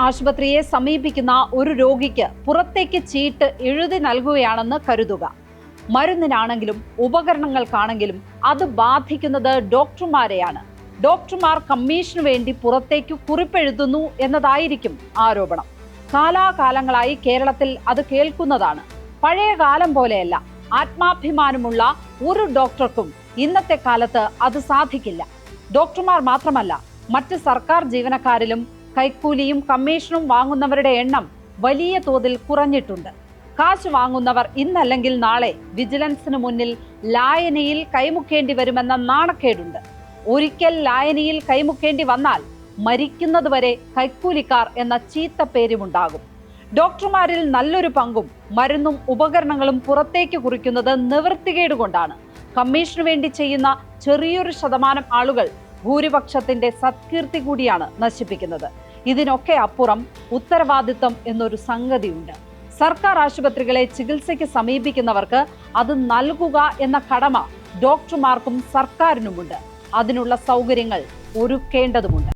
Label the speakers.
Speaker 1: ആശുപത്രിയെ സമീപിക്കുന്ന ഒരു രോഗിക്ക് പുറത്തേക്ക് ചീട്ട് എഴുതി നൽകുകയാണെന്ന് കരുതുക. മരുന്നിനാണെങ്കിലും ഉപകരണങ്ങൾക്കാണെങ്കിലും അത് ബാധിക്കുന്നത് ഡോക്ടർമാരെയാണ്. ഡോക്ടർമാർ കമ്മീഷനു വേണ്ടി പുറത്തേക്ക് കുറിപ്പെഴുതുന്നു എന്നതായിരിക്കും ആരോപണം. കാലാകാലങ്ങളായി കേരളത്തിൽ അത് കേൾക്കുന്നതാണ്. പഴയ കാലം പോലെയല്ല. ആത്മാഭിമാനമുള്ള ഒരു ഡോക്ടർക്കും ഇന്നത്തെ കാലത്ത് അത് സാധിക്കില്ല. ഡോക്ടർമാർ മാത്രമല്ല, മറ്റ് സർക്കാർ ജീവനക്കാരിലും കൈക്കൂലിയും കമ്മീഷനും വാങ്ങുന്നവരുടെ എണ്ണം വലിയ തോതിൽ കുറഞ്ഞിട്ടുണ്ട്. കാശ് വാങ്ങുന്നവർ ഇന്നല്ലെങ്കിൽ നാളെ വിജിലൻസിന് മുന്നിൽ ലായനിയിൽ കൈമുക്കേണ്ടി വരുമെന്ന നാണക്കേടുണ്ട്. ഒരിക്കൽ ലായനിയിൽ കൈമുക്കേണ്ടി വന്നാൽ മരിക്കുന്നതുവരെ കൈക്കൂലിക്കാർ എന്ന ചീത്ത പേരുമുണ്ടാകും. ഡോക്ടർമാരിൽ നല്ലൊരു പങ്കും മരുന്നും ഉപകരണങ്ങളും പുറത്തേക്ക് കുറിക്കുന്നത് നിവൃത്തികേട് കൊണ്ടാണ്. കമ്മീഷനു വേണ്ടി ചെയ്യുന്ന ചെറിയൊരു ശതമാനം ആളുകൾ ഭൂരിപക്ഷത്തിന്റെ സത്കീർത്തി കൂടിയാണ് നശിപ്പിക്കുന്നത്. ഇതിനൊക്കെ അപ്പുറം ഉത്തരവാദിത്വം എന്നൊരു സംഗതിയുണ്ട്. സർക്കാർ ആശുപത്രികളെ ചികിത്സയ്ക്ക് സമീപിക്കുന്നവർക്ക് അത് നൽകുക എന്ന കടമ ഡോക്ടർമാർക്കും സർക്കാരിനുമുണ്ട്. അതിനുള്ള സൗകര്യങ്ങൾ ഒരുക്കേണ്ടതുമുണ്ട്.